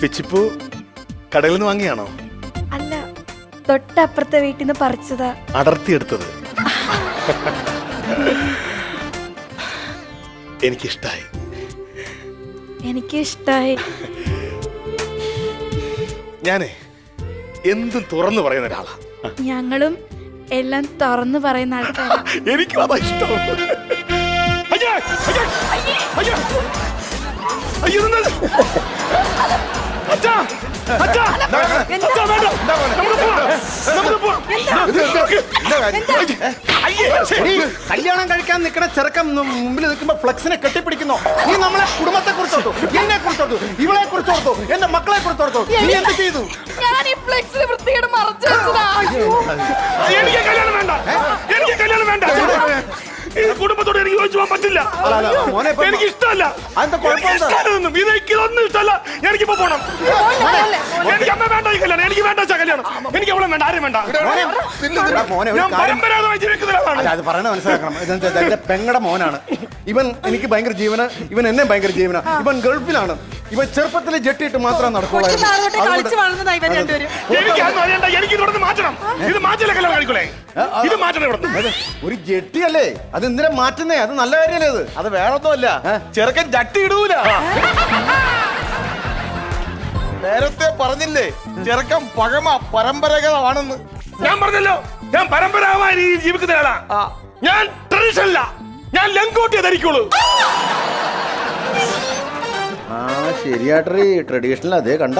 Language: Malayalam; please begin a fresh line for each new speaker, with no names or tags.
പിച്ചിപ്പൂ കടയിൽ നിന്ന് വാങ്ങിയാണോ?
അല്ല, തൊട്ടപ്പുറത്തെ വീട്ടിൽ നിന്ന് പറിച്ചതാ.
അടർത്തിയെടുത്തത്. എനിക്കിഷ്ടായി.
എനിക്കിഷ്ടായി.
ഞാനേ എന്തും തുറന്നു പറയുന്ന ഒരാളാ.
ഞങ്ങളും എല്ലാം തുറന്നു പറയുന്ന ആൾക്കാരാ.
എനിക്കും അതാ ഇഷ്ടം. അയ്യേ, അയ്യേ, അയ്യേ, അയ്യോ, നിന്നത്. അച്ഛാ, അച്ഛാ, അച്ഛാ, വേണ്ട. നമുക്ക് പോവാം. നമുക്ക് പോവാം. അയ്യേ, ശരി.
കല്യാണം കഴിക്കാൻ നിൽക്കണ ചെറുക്കം മുമ്പിൽ നിൽക്കുമ്പോ ഫ്ലക്സിനെ കെട്ടിപ്പിടിക്കുന്നു. നീ നമ്മളെ കുടുംബത്തെ കുറിച്ചോർത്തു, എന്നെ കുറിച്ചോർത്തു, ഇവളെ കുറിച്ചോർത്തു, എന്റെ മക്കളെ കുറിച്ചോർത്തു. നീ എന്ത് ചെയ്തു?
ഞാൻ ഈ ഫ്ലെക്സിൽ വൃത്തികേട് മറച്ചു വെച്ചതാ.
എനിക്ക് കല്യാണം വേണ്ട. എനിക്ക് കല്യാണം വേണ്ട. ഈ കുടുംബത്തോട് എനിക്ക് യോജിച്ചു പോകാൻ പറ്റില്ല. എനിക്ക് ഇഷ്ടമല്ല. ഇതൊന്നും ഇഷ്ടമല്ല. എനിക്കിപ്പോ പോണം. എനിക്ക് അമ്മ വേണ്ട ഈ കല്യാണം. എനിക്ക് വേണ്ട കല്യാണം. എനിക്ക് അവളെ വേണ്ട, ആരും വേണ്ട. ഞാൻ പരമ്പരാഗതമായി ജീവിക്കുന്ന ആളാണ്.
അത് പറയണ മനസ്സിലാക്കണം. എന്റെ പെങ്ങടെ മോനാണ് ഇവൻ. എനിക്ക് ഭയങ്കര ജീവന, ഇവൻ എന്നെ ഭയങ്കര ജീവന. ഇവൻ ഗൾഫിലാണ്. ഇവൻ ചെറുപ്പത്തിൽ ജെട്ടിയിട്ട് മാത്രമേ നടക്കുള്ളൂ.
എനിക്ക് ഇവിടുന്ന് മാറ്റണം. ഇത് മാറ്റില്ല കല്യാണം കഴിക്കൂലേ? ഇത് മാറ്റണം ഇവിടുന്ന്.
ഒരു ജെട്ടിയല്ലേ അത് എന്തിനാ മാറ്റുന്നേ? അത് നല്ല കാര്യല്ലേ?
അത് വേറൊന്നുമല്ല, ചെറുക്കൻ ജട്ടി ഇടൂല. നേരത്തെ പറഞ്ഞില്ലേ ചെറുക്കൻ പഴമ പരമ്പരാഗതമാണെന്ന്.
ഞാൻ പറഞ്ഞല്ലോ, ഞാൻ പരമ്പരാഗതമായ രീതിയിൽ ജീവിക്കുന്ന ആളാ. ഞാൻ ട്രഡീഷനല്ല, ഞാൻ ലങ്കോട്ടിയെ ധരിക്കുള്ളൂ.
ശരിയാട്ടറി ട്രഡീഷണൽ അതേ കണ്ട